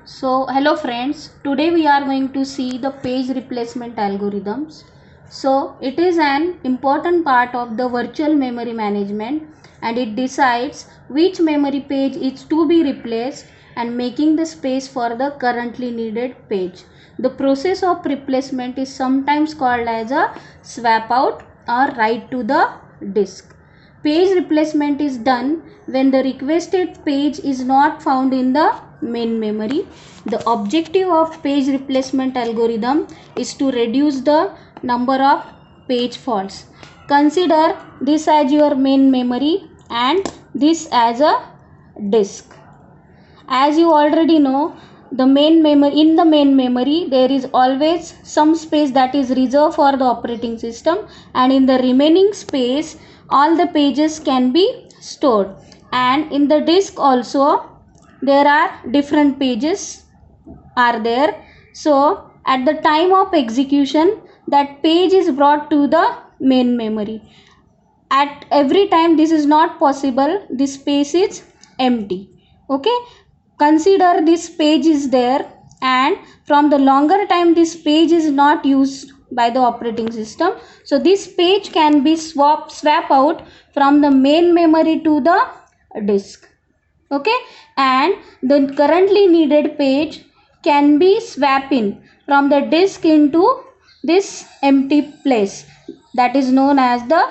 So hello friends, today we are going to see the page replacement algorithms. So it is an important part of the virtual memory management and it decides which memory page is to be replaced and making the space for the currently needed page. The process of replacement is sometimes called as a swap out or write to the disk. Page replacement is done when the requested page is not found in the main memory. The objective of page replacement algorithm is to reduce the number of page faults. Consider this as your main memory and this as a disk. As you already know, the main memory there is always some space that is reserved for the operating system, and in the remaining space all the pages can be stored. And in the disk also there are different pages are there. So at the time of execution, that page is brought to the main memory. At every time this is not possible, this space is empty. Okay, consider this page is there, and from the longer time this page is not used by the operating system, so this page can be swap out from the main memory to the disk. Okay, and the currently needed page can be swap in from the disk into this empty place, that is known as the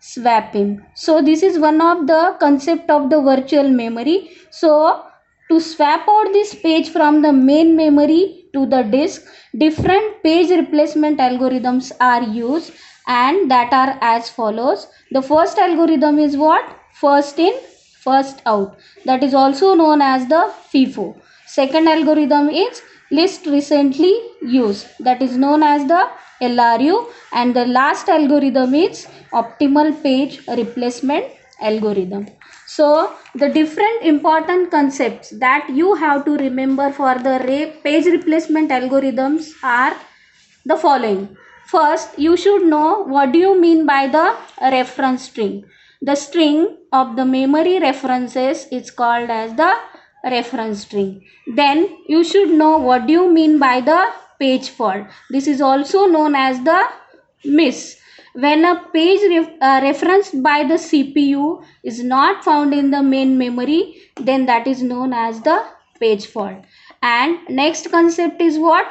swapping. So this is one of the concept of the virtual memory. So to swap out this page from the main memory to the disk, different page replacement algorithms are used, and that are as follows. The first algorithm is what? First in first out, that is also known as the FIFO. Second algorithm is least recently used, that is known as the LRU, and the last algorithm is optimal page replacement algorithm. So the different important concepts that you have to remember for the page replacement algorithms are the following. First, you should know what do you mean by the reference string. The string of the memory references is called as the reference string. Then you should know what do you mean by the page fault. This is also known as the miss. When a page referenced by the CPU is not found in the main memory, then that is known as the page fault. And next concept is what?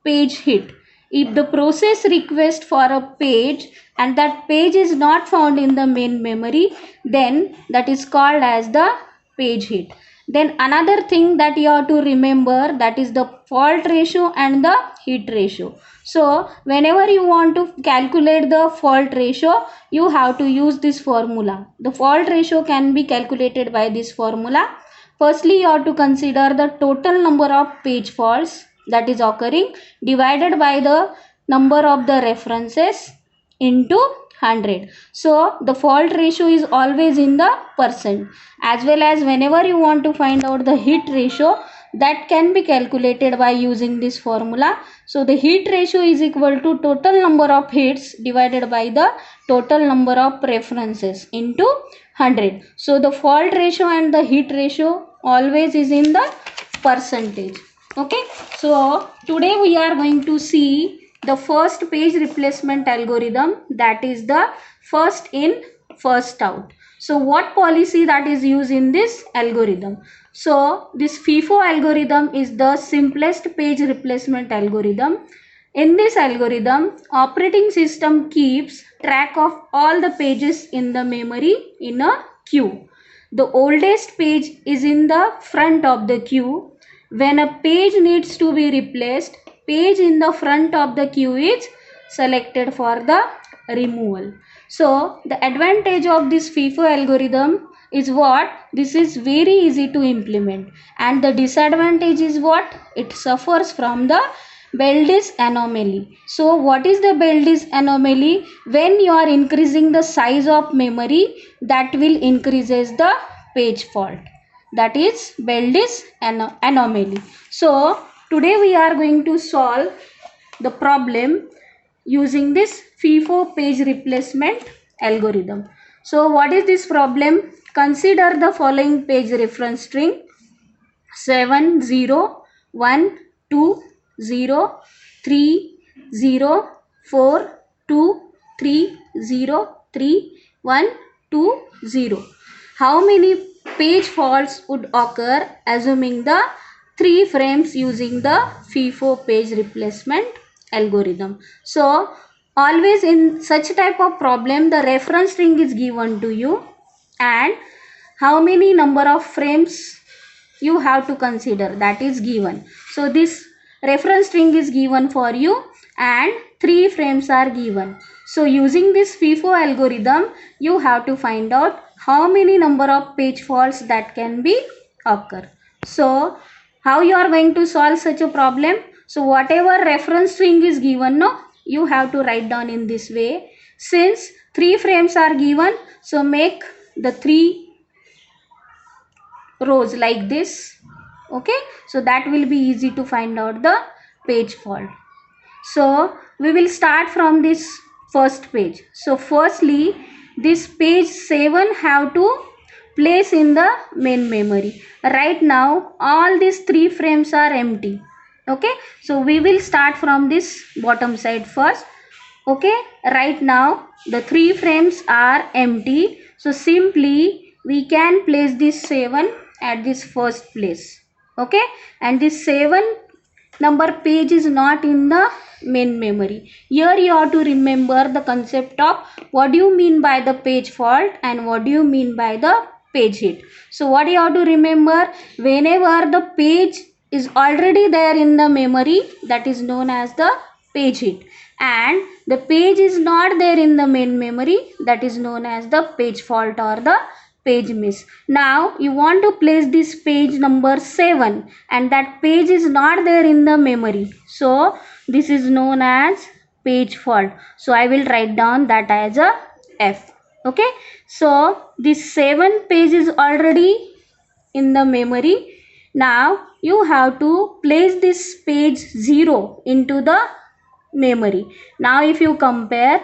Page hit. If the process requests for a page and that page is not found in the main memory, then that is called as the page hit. Then another thing that you have to remember, that is the fault ratio and the hit ratio. So whenever you want to calculate the fault ratio, you have to use this formula. The fault ratio can be calculated by this formula. Firstly, you have to consider the total number of page faults that is occurring divided by the number of the references into 100. So the fault ratio is always in the percent, as well as whenever you want to find out the hit ratio, that can be calculated by using this formula. So the hit ratio is equal to total number of hits divided by the total number of references into 100. So the fault ratio and the hit ratio always is in the percentage. Okay, so today we are going to see the first page replacement algorithm, that is the first in first out. So what policy that is used in this algorithm? So this FIFO algorithm is the simplest page replacement algorithm. In this algorithm, operating system keeps track of all the pages in the memory in a queue. The oldest page is in the front of the queue. When a page needs to be replaced, page in the front of the queue is selected for the removal. So the advantage of this FIFO algorithm is what? This is very easy to implement, and the disadvantage is what? It suffers from the Beldy's anomaly. So what is the Beldy's anomaly? When you are increasing the size of memory, that will increases the page fault. That is Beldy's anomaly. So today we are going to solve the problem using this FIFO page replacement algorithm. So what is this problem? Consider the following page reference string 70 1 2 0 3 0 4 2 3 0 3 1 2 0. How many page faults would occur assuming the 3 frames using the FIFO page replacement algorithm? So always in such type of problem, the reference string is given to you and how many number of frames you have to consider, that is given. So this reference string is given for you and 3 frames are given. So using this FIFO algorithm, you have to find out how many number of page faults that can be occur. So how you are going to solve such a problem? So whatever reference string is given, no, you have to write down in this way. Since 3 frames are given, so make the 3 rows like this. Okay, so that will be easy to find out the page fault. So we will start from this first page. So firstly, this page 7 have to place in the main memory. Right now all these 3 frames are empty. Okay, so we will start from this bottom side first. Okay, right now the 3 frames are empty, so simply we can place this 7 at this first place. Okay, and this 7 number page is not in the main memory. Here you have to remember the concept of what do you mean by the page fault and what do you mean by the page hit. So what you have to remember, whenever the page is already there in the memory, that is known as the page hit, and the page is not there in the main memory, that is known as the page fault or the page miss. Now you want to place this page number 7 and that page is not there in the memory, so this is known as page fault. So I will write down that as a F. Okay, so this 7 page is already in the memory. Now you have to place this page 0 into the memory. Now if you compare,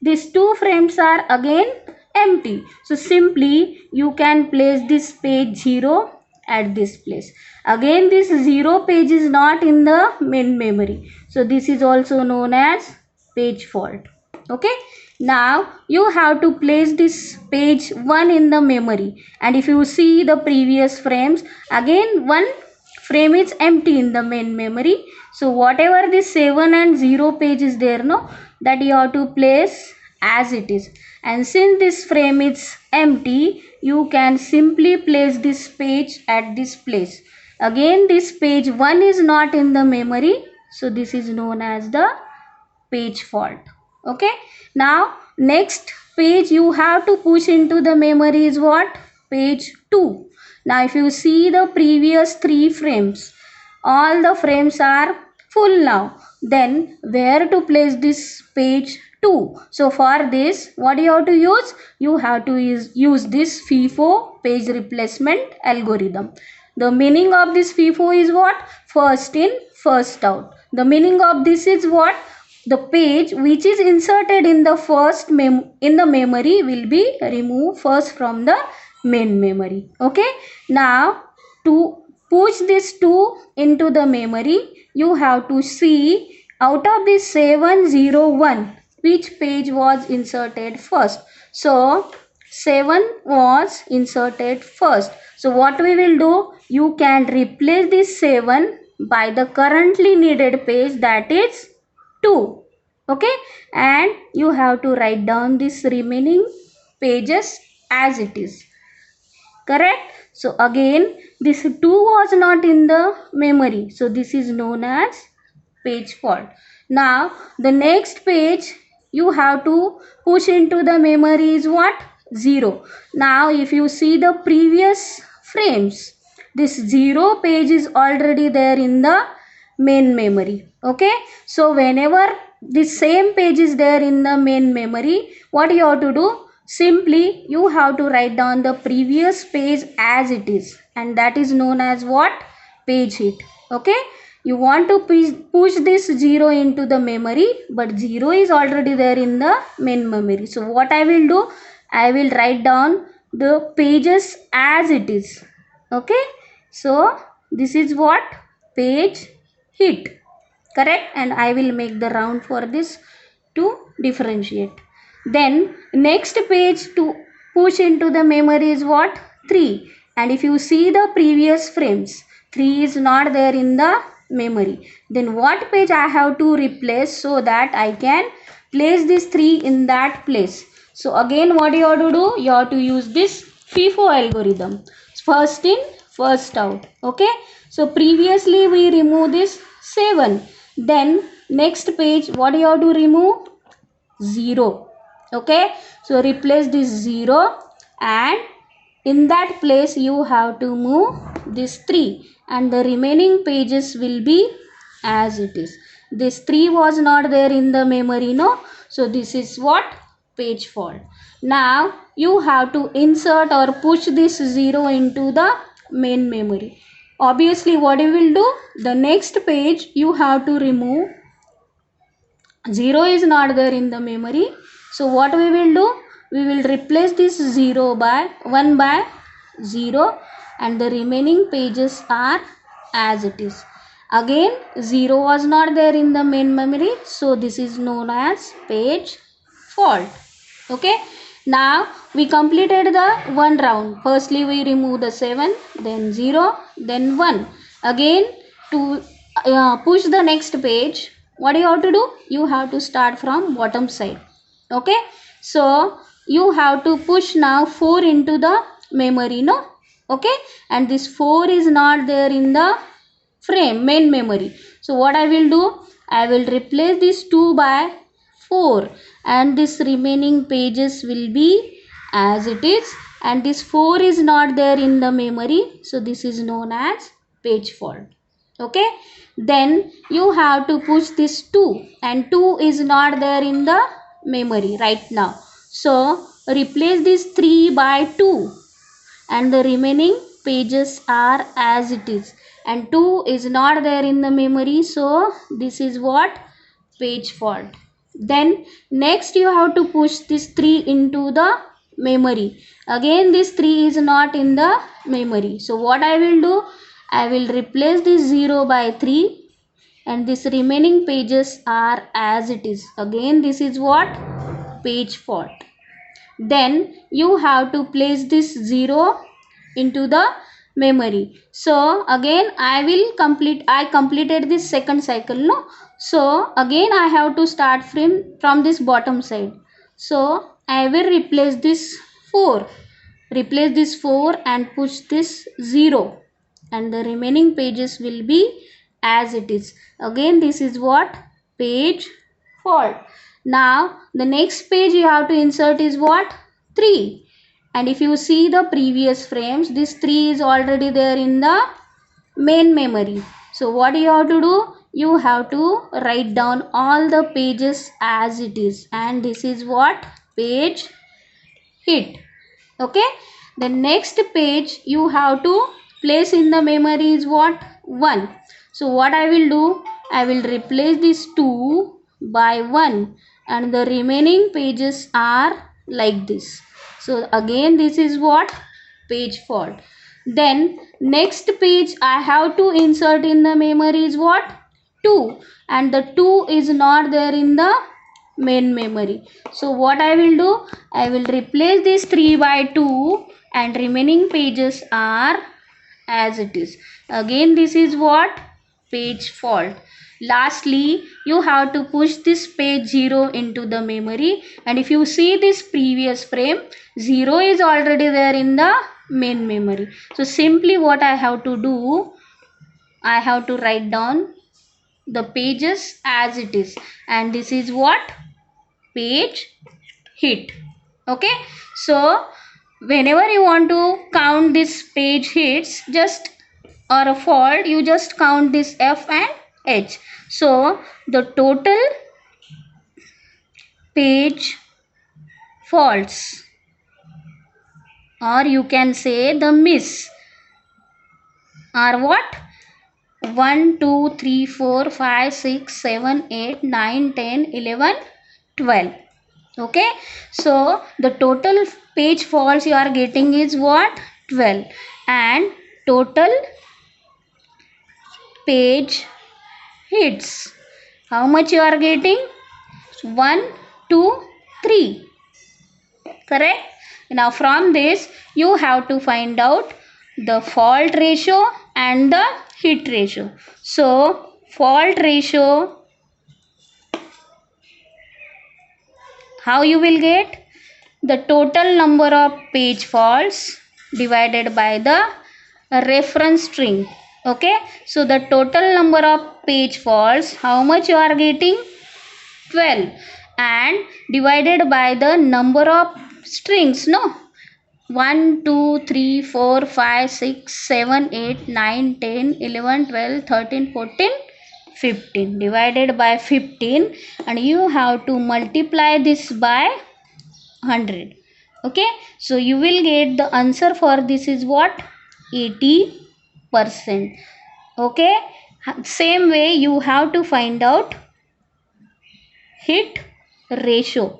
these 2 frames are again empty, so simply you can place this page 0 at this place. Again this 0 page is not in the main memory, so this is also known as page fault. Okay, now you have to place this page 1 in the memory, and if you see the previous frames, again one frame is empty in the main memory. So whatever this 7 and 0 page is there, no, that you have to place as it is. And since this frame is empty, you can simply place this page at this place. Again this page 1 is not in the memory, so this is known as the page fault. Okay, now next page you have to push into the memory is what? Page 2. Now if you see the previous 3 frames, all the frames are full now. Then where to place this page 2? So for this, what you have to use? You have to use this FIFO page replacement algorithm. The meaning of this FIFO is what? First in, first out. The meaning of this is what? The page which is inserted in the first in the memory will be removed first from the main memory. Okay, now to push this 2 into the memory, you have to see out of this 701 which page was inserted first. So 7 was inserted first. So what we will do, you can replace this 7 by the currently needed page, that is 2. Okay, and you have to write down this remaining pages as it is. Correct? So again this 2 was not in the memory, so this is known as page fault. Now the next page you have to push into the memory is what? 0. Now if you see the previous frames, this 0 page is already there in the main memory. Okay, so whenever the same page is there in the main memory, what you have to do? Simply you have to write down the previous page as it is, and that is known as what? Page hit. Okay, you want to push this 0 into the memory, but 0 is already there in the main memory. So what I will do, I will write down the pages as it is. Okay, so this is what? page hit. Correct? And I will make the round for this to differentiate. Then next page to push into the memory is what? 3. And if you see the previous frames, 3 is not there in the memory. Then what page I have to replace so that I can place this 3 in that place? So again what you have to do? You have to use this FIFO algorithm. First in, first out. Okay. So previously we remove this 7. Then next page what you have to remove? 0. Okay. So replace this 0 and in that place you have to move this 3 and the remaining pages will be as it is. This 3 was not there in the memory, no? So this is what? Page fault. Now you have to insert or push this 0 into the main memory. Obviously what you will do? The next page you have to remove. 0 is not there in the memory. So what we will do? We will replace this 0 by 1 by 0 and the remaining pages are as it is. Again 0 was not there in the main memory, so this is known as page fault. Okay. Now we completed the one round. Firstly we remove the 7, then 0, then 1. Again to push the next page, what do you have to do? You have to start from bottom side. Okay. So you have to push now 4 into the memory, no? Okay. And this 4 is not there in the main memory. So what I will do? I will replace this 2 by 4 and this remaining pages will be as it is, and this 4 is not there in the memory, so this is known as page fault. Okay. Then you have to push this 2 and 2 is not there in the memory right now, so replace this 3 by 2 and the remaining pages are as it is, and 2 is not there in the memory, so this is what? Page fault. Then next you have to push this 3 into the memory. Again this 3 is not in the memory, so what I will do? I will replace this 0 by 3 and this remaining pages are as it is. Again this is what? Page fault. Then you have to place this 0 into the memory. So again I completed this second cycle, no? So again I have to start from this bottom side. So I will replace this 4. Replace this 4 and push this 0 and the remaining pages will be as it is. Again this is what? Page fault. Now the next page you have to insert is what? 3. And if you see the previous frames, this 3 is already there in the main memory. So what you have to do? You have to write down all the pages as it is, and this is what? Page hit. Okay. The next page you have to place in the memory is what? 1. So what I will do? I will replace this 2 by 1 and the remaining pages are like this. So again this is what? Page fault. Then next page I have to insert in the memory is what? 2, and the 2 is not there in the main memory. So what I will do? I will replace this 3 by 2 and remaining pages are as it is. Again this is what? Page fault. Lastly you have to push this page 0 into the memory, and if you see this previous frame, 0 is already there in the main memory. So simply what I have to do? I have to write down the pages as it is, and this is what? Page hit. Okay. So whenever you want to count this page hits just or a fault, you just count this F and H. So the total page faults, or you can say the miss, are what? 1, 2, 3, 4, 5, 6, 7, 8, 9, 10, 11, 12. Okay. So the total page faults you are getting is what? 12, and total page hits. How much you are getting? 1, 2, 3. Correct? Now from this you have to find out the fault ratio and the hit ratio. So fault ratio, how you will get? The total number of page faults divided by the reference string. Okay, so the total number of page faults, how much you are getting? 12, and divided by the number of strings, no, 1 2 3 4 5 6 7 8 9 10 11 12 13 14 15, divided by 15, and you have to multiply this by 100. Okay, so you will get the answer for this is what? 80%. Okay, same way you have to find out hit ratio.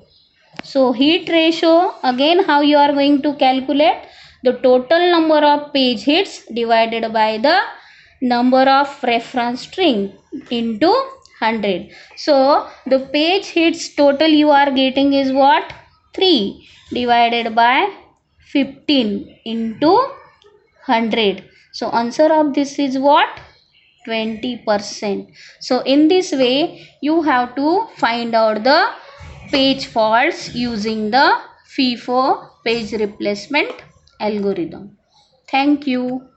So hit ratio, again how you are going to calculate? The total number of page hits divided by the number of reference string into 100. So the page hits total you are getting is what? 3 divided by 15 into 100. So answer of this is what? 20%. So in this way you have to find out the page faults using the FIFO page replacement algorithm. Thank you.